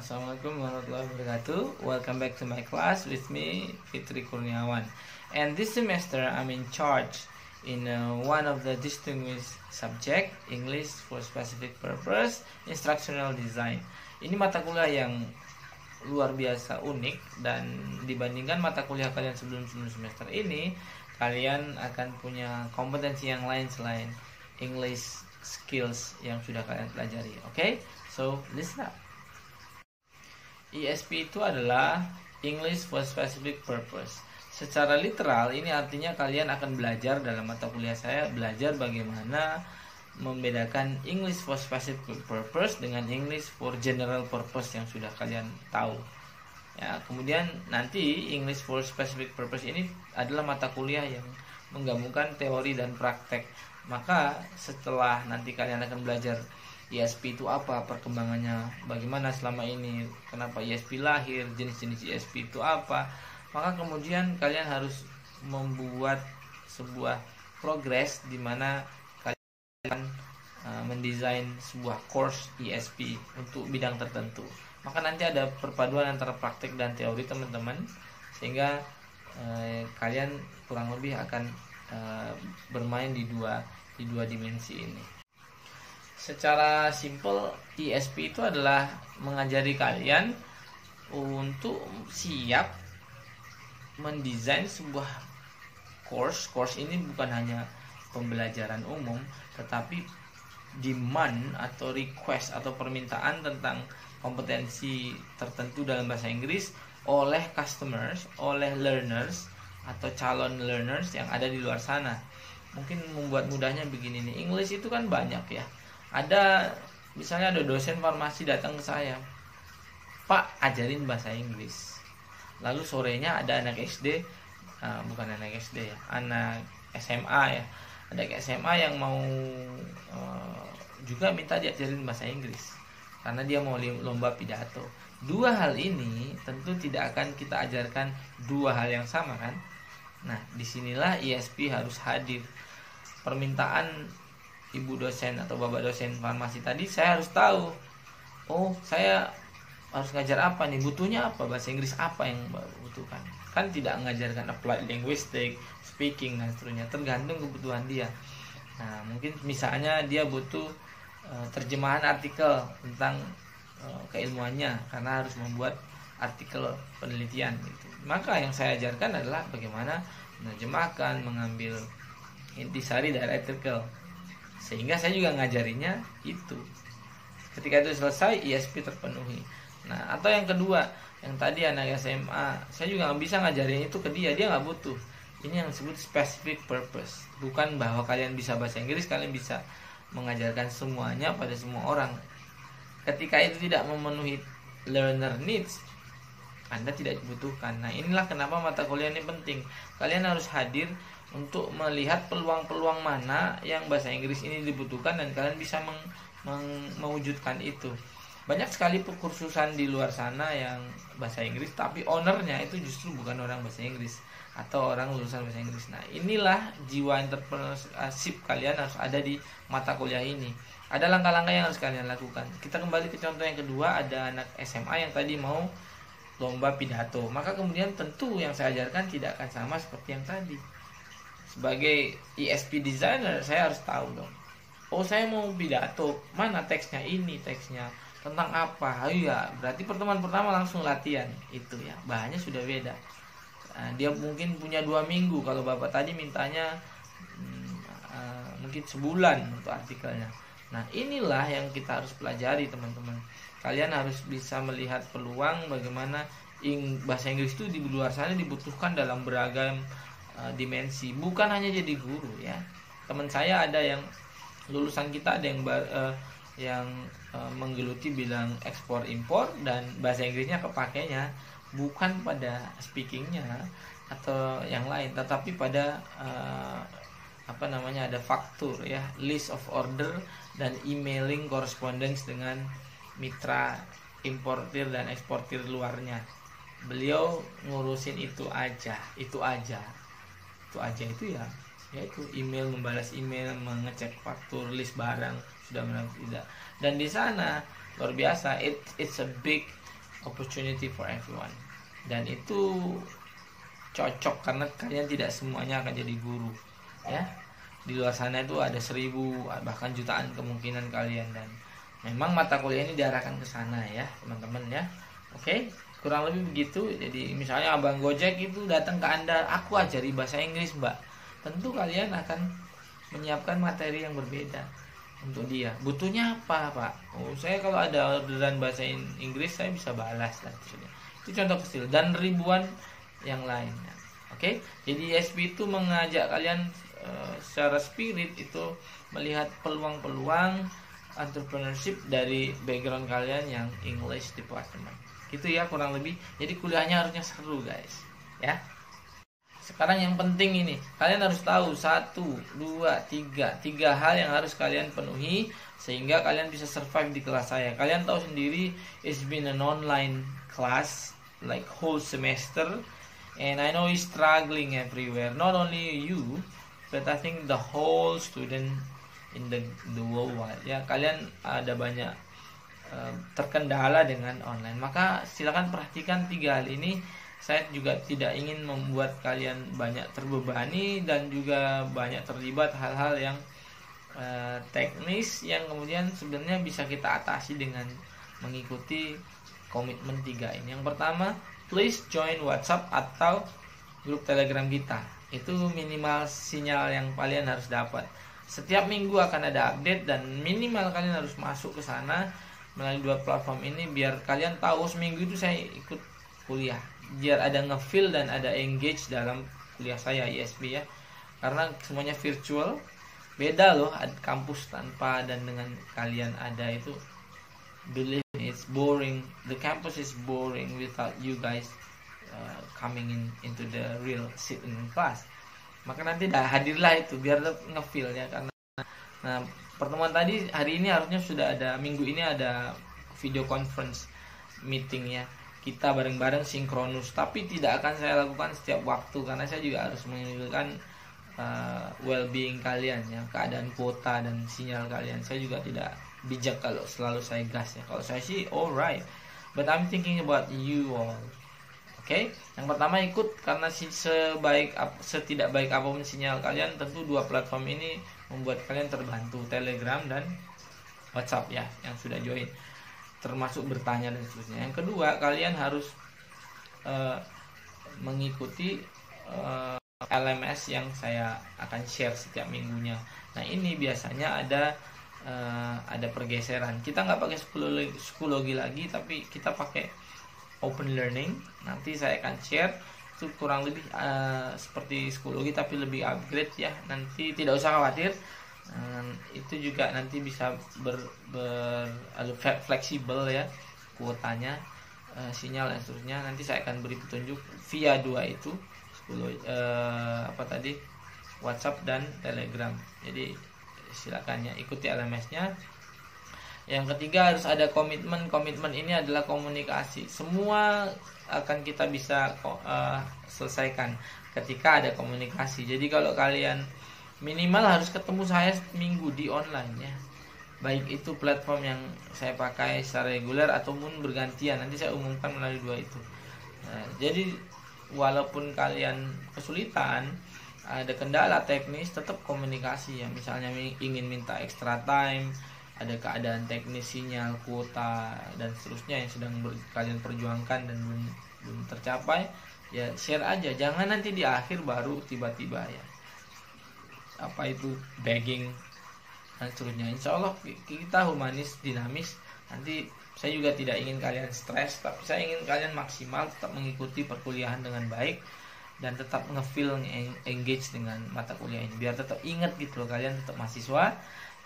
Assalamualaikum warahmatullahi wabarakatuh. Welcome back to my class with me, Fitri Kurniawan. And this semester I'm in charge in one of the distinguished subject, English for Specific Purpose, Instructional Design. Ini mata kuliah yang luar biasa unik, dan dibandingkan mata kuliah kalian sebelum semester ini, kalian akan punya kompetensi yang lain selain English skills yang sudah kalian pelajari. Okay? So listen up. ESP itu adalah English for Specific Purpose. Secara literal ini artinya kalian akan belajar dalam mata kuliah saya, belajar bagaimana membedakan English for Specific Purpose dengan English for General Purpose yang sudah kalian tahu. Ya, kemudian nanti English for Specific Purpose ini adalah mata kuliah yang menggabungkan teori dan praktek. Maka setelah nanti kalian akan belajar ESP itu apa, perkembangannya bagaimana selama ini, kenapa ESP lahir, jenis-jenis ESP itu apa, maka kemudian kalian harus membuat sebuah progres di mana kalian mendesain sebuah course ESP untuk bidang tertentu. Maka nanti ada perpaduan antara praktek dan teori teman-teman, sehingga kalian kurang lebih akan bermain di dua dimensi ini. Secara simple, ESP itu adalah mengajari kalian untuk siap mendesain sebuah course. Course ini bukan hanya pembelajaran umum, tetapi demand atau request atau permintaan tentang kompetensi tertentu dalam bahasa Inggris oleh customers, oleh learners atau calon learners yang ada di luar sana. Mungkin membuat mudahnya begini nih, English itu kan banyak ya. Misalnya ada dosen farmasi datang ke saya, Pak, ajarin bahasa Inggris. Lalu sorenya ada anak SD, bukan anak SD ya, anak SMA ya, ada SMA yang mau juga minta diajarin bahasa Inggris karena dia mau lomba pidato. Dua hal ini tentu tidak akan kita ajarkan dua hal yang sama kan. Nah, disinilah ESP harus hadir. Permintaan ibu dosen atau bapak dosen farmasi tadi, saya harus tahu, oh saya harus ngajar apa nih, butuhnya apa, bahasa Inggris apa yang butuhkan. Kan tidak mengajarkan applied linguistic, speaking dan seterusnya, tergantung kebutuhan dia. Nah, mungkin misalnya dia butuh terjemahan artikel tentang keilmuannya karena harus membuat artikel penelitian gitu. Maka yang saya ajarkan adalah bagaimana menerjemahkan, mengambil intisari dari artikel, sehingga saya juga ngajarinya itu. Ketika itu selesai, ESP terpenuhi. Nah, atau yang kedua, yang tadi anak SMA, saya juga nggak bisa ngajarin itu ke dia nggak butuh. Ini yang disebut specific purpose. Bukan bahwa kalian bisa bahasa Inggris, kalian bisa mengajarkan semuanya pada semua orang. Ketika itu tidak memenuhi learner needs, Anda tidak dibutuhkan. Nah, inilah kenapa mata kuliah ini penting. Kalian harus hadir untuk melihat peluang-peluang mana yang bahasa Inggris ini dibutuhkan, dan kalian bisa mewujudkan itu. Banyak sekali kursusan di luar sana yang bahasa Inggris, tapi ownernya itu justru bukan orang bahasa Inggris atau orang lulusan bahasa Inggris. Nah, inilah jiwa entrepreneurship kalian harus ada di mata kuliah ini. Ada langkah-langkah yang harus kalian lakukan. Kita kembali ke contoh yang kedua, ada anak SMA yang tadi mau lomba pidato. Maka kemudian tentu yang saya ajarkan tidak akan sama seperti yang tadi. Sebagai ESP designer, saya harus tahu dong. Oh, saya mau pidato, mana teksnya, ini teksnya tentang apa? Oh iya, berarti pertemuan pertama langsung latihan itu ya. Bahannya sudah beda. Nah, dia mungkin punya 2 minggu. Kalau bapak tadi mintanya mungkin sebulan untuk artikelnya. Nah, inilah yang kita harus pelajari teman-teman. Kalian harus bisa melihat peluang bagaimana bahasa Inggris itu di luar sana dibutuhkan dalam beragam dimensi, bukan hanya jadi guru ya. Teman saya ada yang lulusan kita, ada yang menggeluti bilang ekspor impor, dan bahasa Inggrisnya kepakainya bukan pada speakingnya atau yang lain, tetapi pada ada faktur ya, list of order dan emailing correspondence dengan mitra importir dan eksportir luarnya. Beliau ngurusin itu aja itu ya, yaitu email, membalas email, mengecek faktur, list barang sudah benar tidak. Dan di sana luar biasa, it's a big opportunity for everyone. Dan itu cocok karena kalian tidak semuanya akan jadi guru ya. Di luar sana itu ada 1000 bahkan jutaan kemungkinan kalian, dan memang mata kuliah ini diarahkan ke sana ya teman-teman ya. Oke, kurang lebih begitu. Jadi misalnya abang Gojek itu datang ke Anda, aku ajari bahasa Inggris mbak, tentu kalian akan menyiapkan materi yang berbeda untuk dia. Butuhnya apa pak? Oh, saya kalau ada orderan bahasa Inggris saya bisa balas dan sebagainya. Itu contoh kecil dan ribuan yang lainnya. Oke, jadi ESP itu mengajak kalian secara spirit itu melihat peluang-peluang entrepreneurship dari background kalian yang English department. Gitu ya kurang lebih. Jadi kuliahnya harusnya seru guys ya. Sekarang yang penting ini, kalian harus tahu 1, 2, 3 hal yang harus kalian penuhi sehingga kalian bisa survive di kelas saya. Kalian tahu sendiri, it's been an online class like whole semester, and I know it's struggling everywhere. Not only you, but I think the whole student in the worldwide ya. Kalian ada banyak terkendala dengan online. Maka silakan perhatikan 3 hal ini. Saya juga tidak ingin membuat kalian banyak terbebani dan juga banyak terlibat hal-hal yang teknis yang kemudian sebenarnya bisa kita atasi dengan mengikuti komitmen 3 ini. Yang pertama, please join WhatsApp atau grup Telegram kita. Itu minimal sinyal yang kalian harus dapat. Setiap minggu akan ada update dan minimal kalian harus masuk ke sana melalui 2 platform ini biar kalian tahu seminggu itu saya ikut kuliah. Biar ada nge-feel dan ada engage dalam kuliah saya ISP ya. Karena semuanya virtual. Beda loh kampus tanpa dan dengan kalian ada itu. Believe me, it's boring. The campus is boring without you guys coming into the real sit in class. Maka nanti hadirlah itu biar nge-feel ya. Karena nah, pertemuan tadi hari ini harusnya sudah ada, minggu ini ada video conference meeting ya. Kita bareng-bareng sinkronus, tapi tidak akan saya lakukan setiap waktu karena saya juga harus menginginkan well-being kalian ya, keadaan kuota dan sinyal kalian. Saya juga tidak bijak kalau selalu saya gas ya. Kalau saya sih alright, but I'm thinking about you all. Oke, yang pertama ikut karena setidak baik apapun sinyal kalian, tentu 2 platform ini membuat kalian terbantu, Telegram dan WhatsApp ya yang sudah join, termasuk bertanya dan seterusnya. Yang kedua, kalian harus mengikuti LMS yang saya akan share setiap minggunya. Nah ini biasanya ada pergeseran. Kita nggak pakai psikologi lagi, tapi kita pakai open learning. Nanti saya akan share itu kurang lebih seperti psikologi tapi lebih upgrade ya. Nanti tidak usah khawatir. Itu juga nanti bisa fleksibel ya kuotanya, sinyal dan seterusnya. Nanti saya akan beri petunjuk via 2 itu WhatsApp dan Telegram. Jadi silakan ya ikuti LMS-nya. Yang ketiga harus ada komitmen. Komitmen ini adalah komunikasi. Semua akan kita bisa selesaikan ketika ada komunikasi. Jadi kalau kalian minimal harus ketemu saya seminggu di online ya. Baik itu platform yang saya pakai secara reguler ataupun bergantian. Nanti saya umumkan melalui 2 itu. Nah, jadi walaupun kalian kesulitan, ada kendala teknis, tetap komunikasi ya. Misalnya ingin minta extra time, ada keadaan teknis, sinyal, kuota dan seterusnya yang sedang kalian perjuangkan dan belum tercapai, ya share aja. Jangan nanti di akhir baru tiba-tiba ya apa itu begging dan seterusnya. Insya Allah kita humanis, dinamis. Nanti saya juga tidak ingin kalian stres, tapi saya ingin kalian maksimal tetap mengikuti perkuliahan dengan baik dan tetap nge-feel, engage dengan mata kuliah ini biar tetap ingat gitu loh, kalian tetap mahasiswa.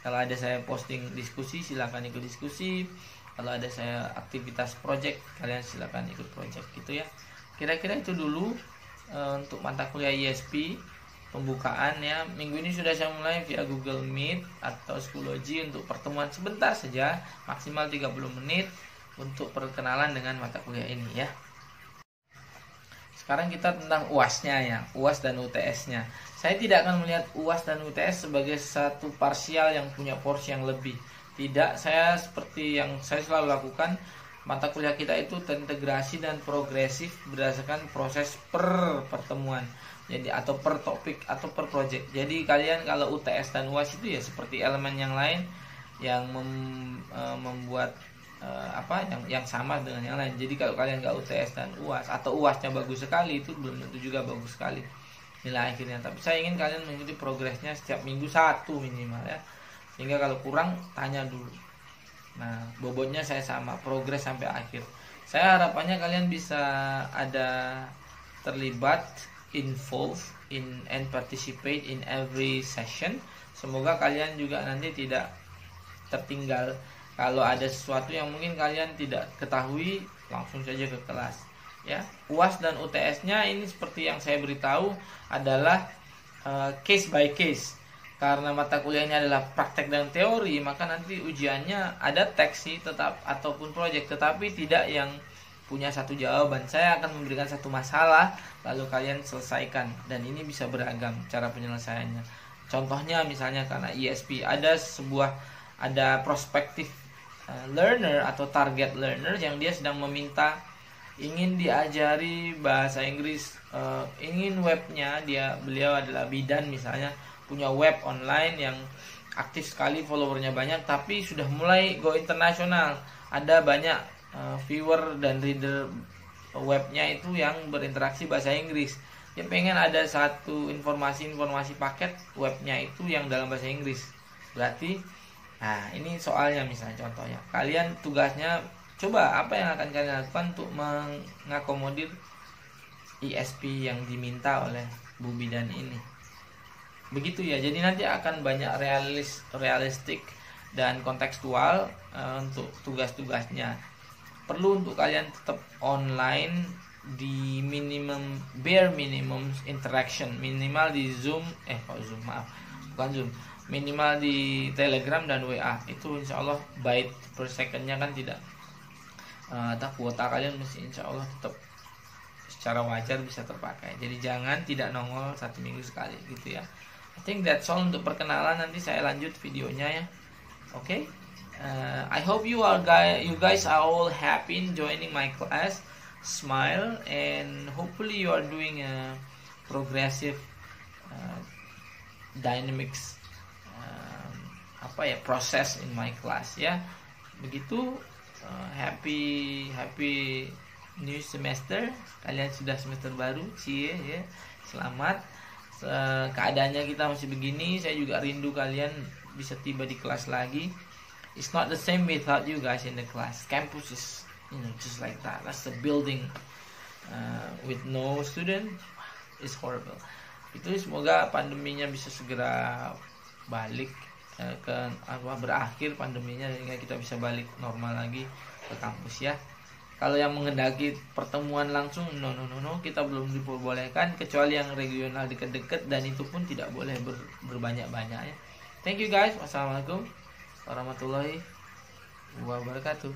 Kalau ada saya posting diskusi, silakan ikut diskusi. Kalau ada saya aktivitas project, kalian silakan ikut project gitu ya. Kira-kira itu dulu untuk mata kuliah ISP pembukaan ya. Minggu ini sudah saya mulai via Google Meet atau Schoology untuk pertemuan sebentar saja, maksimal 30 menit untuk perkenalan dengan mata kuliah ini ya. Sekarang kita tentang UAS-nya ya, UAS dan UTS-nya. Saya tidak akan melihat UAS dan UTS sebagai satu parsial yang punya porsi yang lebih. Tidak, saya seperti yang saya selalu lakukan, mata kuliah kita itu terintegrasi dan progresif berdasarkan proses per pertemuan. Jadi atau per topik atau per project. Jadi kalian kalau UTS dan UAS itu ya seperti elemen yang lain yang membuat yang sama dengan yang lain. Jadi kalau kalian nggak UTS dan UAS atau UASnya bagus sekali, itu belum tentu juga bagus sekali nilai akhirnya. Tapi saya ingin kalian mengikuti progresnya setiap minggu 1 minimal ya. Sehingga kalau kurang tanya dulu. Nah, bobotnya saya sama, progres sampai akhir. Saya harapannya kalian bisa ada terlibat, involve in and participate in every session. Semoga kalian juga nanti tidak tertinggal. Kalau ada sesuatu yang mungkin kalian tidak ketahui, langsung saja ke kelas. Ya, UAS dan UTS-nya ini seperti yang saya beritahu adalah case by case. Karena mata kuliahnya adalah praktek dan teori, maka nanti ujiannya ada teks sih tetap ataupun proyek, tetapi tidak yang punya satu jawaban. Saya akan memberikan satu masalah lalu kalian selesaikan, dan ini bisa beragam cara penyelesaiannya. Contohnya misalnya karena ISP ada prospektif learner atau target learner yang dia sedang meminta ingin diajari bahasa Inggris, ingin webnya beliau adalah bidan misalnya, punya web online yang aktif sekali, followernya banyak, tapi sudah mulai go internasional, ada banyak viewer dan reader webnya itu yang berinteraksi bahasa Inggris. Dia pengen ada satu informasi paket webnya itu yang dalam bahasa Inggris. Berarti, nah ini soalnya misalnya contohnya, kalian tugasnya coba apa yang akan kalian lakukan untuk mengakomodir ISP yang diminta oleh Bu Bidan ini. Begitu ya, jadi nanti akan banyak realistik dan kontekstual untuk tugas-tugasnya. Perlu untuk kalian tetap online di bare minimum interaction, minimal di minimal di Telegram dan WA. Itu insya Allah byte per secondnya kan tidak, kuota kalian mesti insya Allah tetap secara wajar bisa terpakai. Jadi jangan tidak nongol 1 minggu sekali gitu ya. I think that's all untuk perkenalan. Nanti saya lanjut videonya ya. Okay? I hope you guys are all happy in joining my class. Smile, and hopefully you are doing a progressive dynamics process in my class ya. Begitu. Happy new semester. Kalian sudah semester baru, cie ya. Selamat. Keadaannya kita masih begini, saya juga rindu kalian bisa tiba di kelas lagi. It's not the same without you guys in the class. Campus is just like that. That's the building with no student is horrible. Itu semoga pandeminya bisa segera balik berakhir pandeminya, sehingga kita bisa balik normal lagi ke kampus ya. Kalau yang menghendaki pertemuan langsung, no, kita belum diperbolehkan, kecuali yang regional dekat-dekat, dan itu pun tidak boleh berbanyak-banyak ya. Thank you guys. Wassalamualaikum warahmatullahi wabarakatuh.